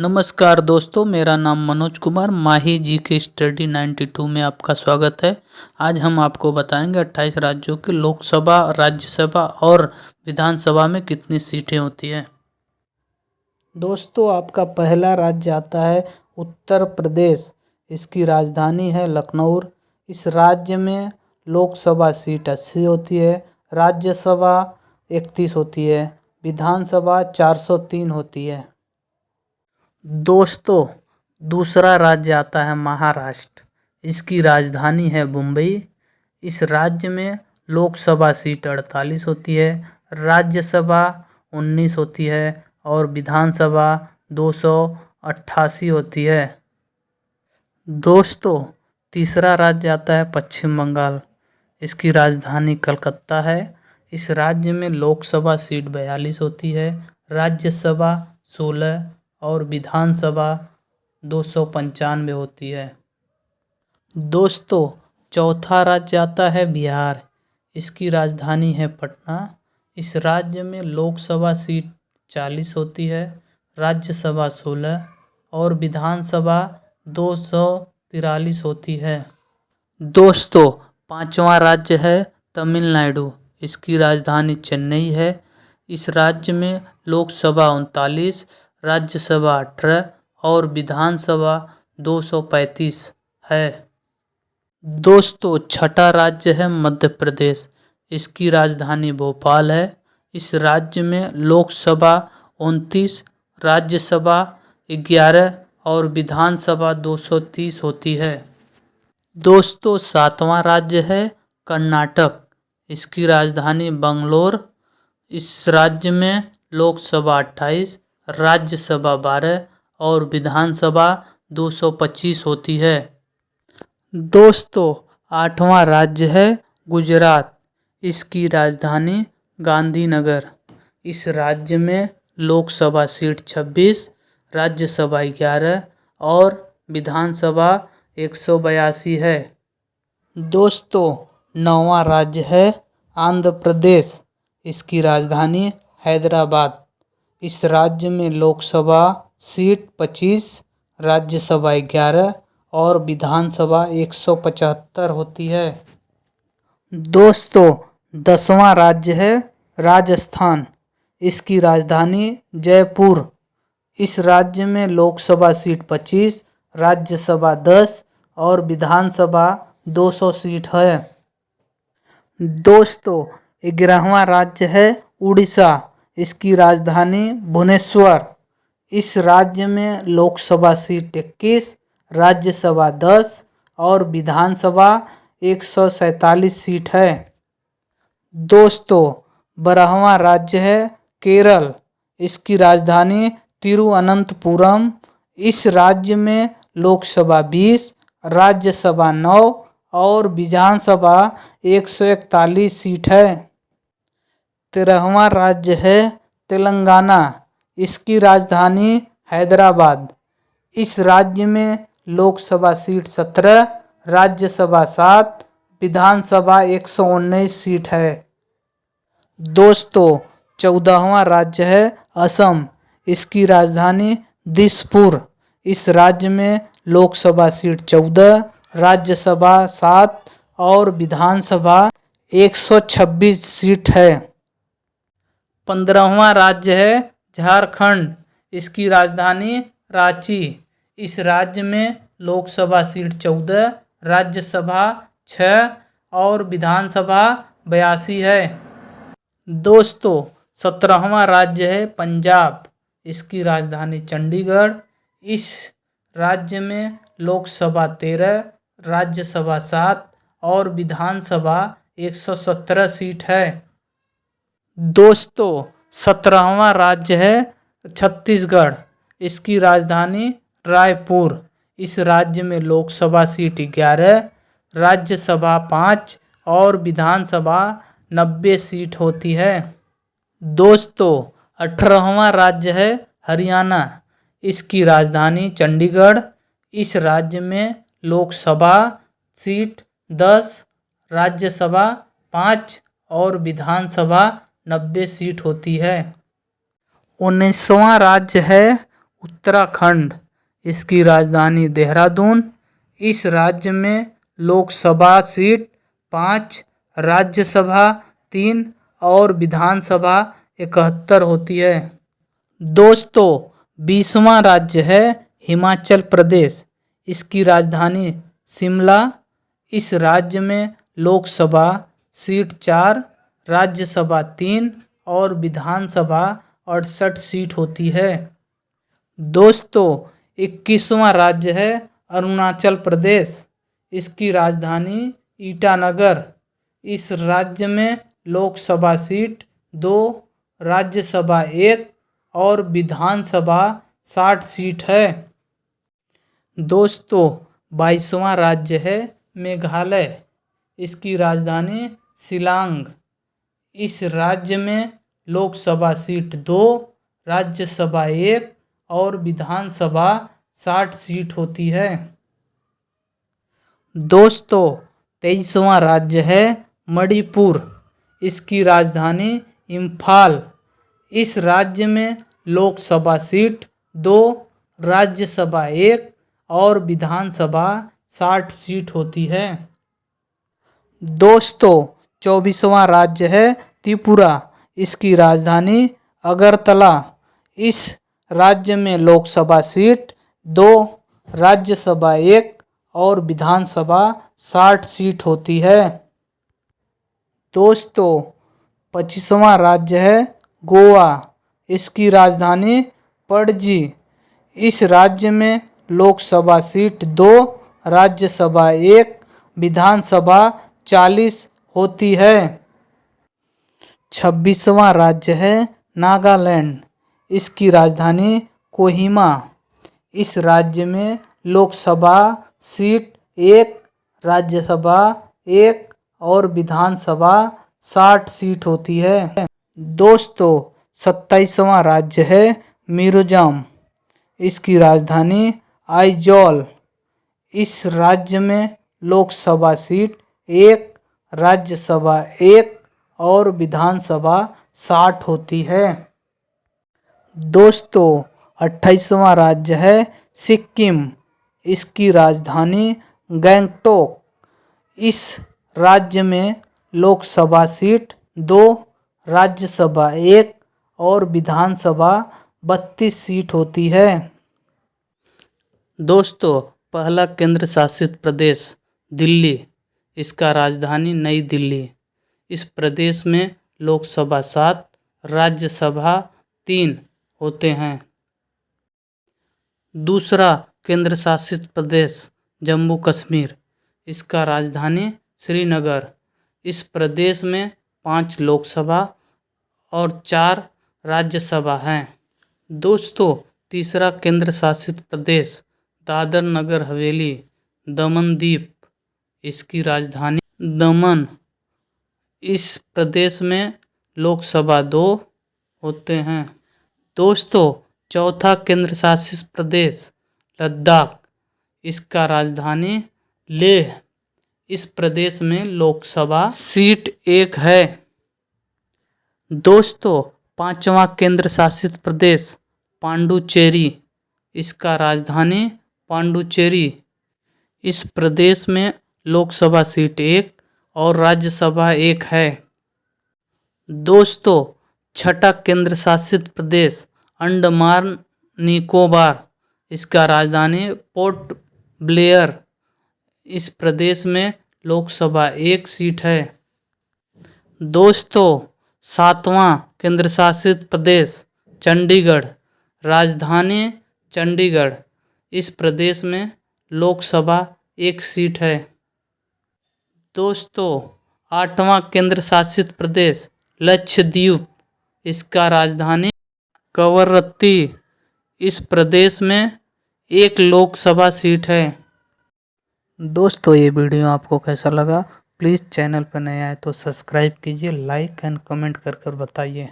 नमस्कार दोस्तों, मेरा नाम मनोज कुमार माही जी के स्टडी 92 में आपका स्वागत है। आज हम आपको बताएंगे 28 राज्यों के लोकसभा, राज्यसभा और विधानसभा में कितनी सीटें होती हैं। दोस्तों, आपका पहला राज्य आता है उत्तर प्रदेश। इसकी राजधानी है लखनऊ। इस राज्य में लोकसभा सीट 80 होती है, राज्यसभा 31 होती है, विधानसभा 403 होती है। दोस्तों, दूसरा राज्य आता है महाराष्ट्र। इसकी राजधानी है मुंबई। इस राज्य में लोकसभा सीट 48 होती है, राज्यसभा 19 होती है और विधानसभा 288 होती है। दोस्तों, तीसरा राज्य आता है पश्चिम बंगाल। इसकी राजधानी कलकत्ता है। इस राज्य में लोकसभा सीट 42 होती है, राज्यसभा 16 और विधानसभा 295 होती है। दोस्तों, चौथा राज्य आता है बिहार। इसकी राजधानी है पटना। इस राज्य में लोकसभा सीट 40 होती है, राज्यसभा 16 और विधानसभा 243 होती है। दोस्तों, पांचवा राज्य है तमिलनाडु। इसकी राजधानी चेन्नई है। इस राज्य में लोकसभा 39, राज्यसभा 18 और विधानसभा 235 है। दोस्तों, छठा राज्य है मध्य प्रदेश। इसकी राजधानी भोपाल है। इस राज्य में लोकसभा 29, राज्यसभा 11 और विधानसभा 230 होती है। दोस्तों, सातवां राज्य है कर्नाटक। इसकी राजधानी बंगलोर। इस राज्य में लोकसभा 28, राज्यसभा 12 और विधानसभा 225 होती है। दोस्तों, आठवां राज्य है गुजरात। इसकी राजधानी गांधीनगर। इस राज्य में लोकसभा सीट 26, राज्यसभा 11 और विधानसभा 182 है। दोस्तों, नौवां राज्य है आंध्र प्रदेश। इसकी राजधानी हैदराबाद। इस राज्य में लोकसभा सीट 25, राज्यसभा 11 और विधानसभा 175 होती है। दोस्तों, 10वां राज्य है राजस्थान। इसकी राजधानी जयपुर। इस राज्य में लोकसभा सीट 25, राज्यसभा 10 और विधानसभा 200 सीट है। दोस्तों, 11वां राज्य है उड़ीसा। इसकी राजधानी भुवनेश्वर। इस राज्य में लोकसभा सीट 21, राज्यसभा 10 और विधानसभा 147 सीट है। दोस्तों, 12वां राज्य है केरल। इसकी राजधानी तिरुवनंतपुरम। इस राज्य में लोकसभा 20, राज्यसभा 9 और विधानसभा 141 सीट है। 13वां राज्य है तेलंगाना। इसकी राजधानी हैदराबाद। इस राज्य में लोकसभा सीट 17, राज्यसभा 7, विधानसभा 119 सीट है। दोस्तों, 14वां राज्य है असम। इसकी राजधानी दिसपुर। इस राज्य में लोकसभा सीट 14, राज्यसभा 7 और विधानसभा 126 सीट है। 15वां राज्य है झारखंड। इसकी राजधानी रांची। इस राज्य में लोकसभा सीट 14, राज्यसभा 6 और विधानसभा 82 है। दोस्तों, 17वां राज्य है पंजाब। इसकी राजधानी चंडीगढ़। इस राज्य में लोकसभा 13, राज्यसभा 7 और विधानसभा 117 सीट है। दोस्तों, 17वां राज्य है छत्तीसगढ़। इसकी राजधानी रायपुर। इस राज्य में लोकसभा सीट 11, राज्यसभा 5 और विधानसभा 90 सीट होती है। दोस्तों, 18वां राज्य है हरियाणा। इसकी राजधानी चंडीगढ़। इस राज्य में लोकसभा सीट 10, राज्यसभा 5 और विधानसभा 90 सीट होती है। 19वां राज्य है उत्तराखंड, इसकी राजधानी देहरादून। इस राज्य में लोकसभा सीट 5, राज्यसभा 3 और विधानसभा 71 होती है। दोस्तों 20वां राज्य है हिमाचल प्रदेश, इसकी राजधानी शिमला। इस राज्य में लोकसभा सीट 4, राज्यसभा 3 और विधानसभा 68 सीट होती है। दोस्तों 21वां राज्य है अरुणाचल प्रदेश, इसकी राजधानी ईटानगर। इस राज्य में लोकसभा सीट 2, राज्यसभा 1 और विधानसभा 60 सीट है। दोस्तों 22वां राज्य है मेघालय, इसकी राजधानी शिलांग। इस राज्य में लोकसभा सीट 2, राज्यसभा 1 और विधानसभा 60 सीट होती है। दोस्तों 23वां राज्य है मणिपुर, इसकी राजधानी इम्फाल। इस राज्य में लोकसभा सीट 2, राज्यसभा 1 और विधानसभा 60 सीट होती है। दोस्तों 24वां राज्य है त्रिपुरा, इसकी राजधानी अगरतला। इस राज्य में लोकसभा सीट 2, राज्यसभा 1 और विधानसभा 60 सीट होती है। दोस्तों 25वां राज्य है गोवा, इसकी राजधानी पणजी। इस राज्य में लोकसभा सीट 2, राज्यसभा 1, विधानसभा 40 होती है। 26वां राज्य है नागालैंड, इसकी राजधानी कोहिमा। इस राज्य में लोकसभा सीट 1, राज्यसभा 1 और विधानसभा 60 सीट होती है। दोस्तों 27वां राज्य है मिजोरम, इसकी राजधानी आइजॉल। इस राज्य में लोकसभा सीट 1, राज्यसभा 1 और विधानसभा 60 होती है। दोस्तों 28वां राज्य है सिक्किम, इसकी राजधानी गंगटोक। इस राज्य में लोकसभा सीट 2, राज्यसभा 1 और विधानसभा 32 सीट होती है। दोस्तों पहला केंद्र शासित प्रदेश दिल्ली, इसका राजधानी नई दिल्ली। इस प्रदेश में लोकसभा 7, राज्यसभा 3 होते हैं। दूसरा केंद्र शासित प्रदेश जम्मू कश्मीर, इसका राजधानी श्रीनगर। इस प्रदेश में 5 लोकसभा और 4 राज्यसभा हैं। दोस्तों तीसरा केंद्र शासित प्रदेश दादर नगर हवेली दमन दीप, इसकी राजधानी दमन। इस प्रदेश में लोकसभा 2 होते हैं। दोस्तों चौथा केंद्र शासित प्रदेश लद्दाख, इसका राजधानी लेह। इस प्रदेश में लोकसभा सीट 1 है। दोस्तों पांचवा केंद्र शासित प्रदेश पांडुचेरी, इसका राजधानी पांडुचेरी। इस प्रदेश में लोकसभा सीट 1 और राज्यसभा 1 है। दोस्तों छठा केंद्र शासित प्रदेश अंडमान निकोबार, इसका राजधानी पोर्ट ब्लेयर। इस प्रदेश में लोकसभा 1 सीट है। दोस्तों सातवां केंद्र शासित प्रदेश चंडीगढ़, राजधानी चंडीगढ़। इस प्रदेश में लोकसभा 1 सीट है। दोस्तों आठवां केंद्र शासित प्रदेश लक्षद्वीप, इसका राजधानी कवरत्ती। इस प्रदेश में 1 लोकसभा सीट है। दोस्तों ये वीडियो आपको कैसा लगा, प्लीज़ चैनल पर नए आए तो सब्सक्राइब कीजिए, लाइक एंड कमेंट कर बताइए।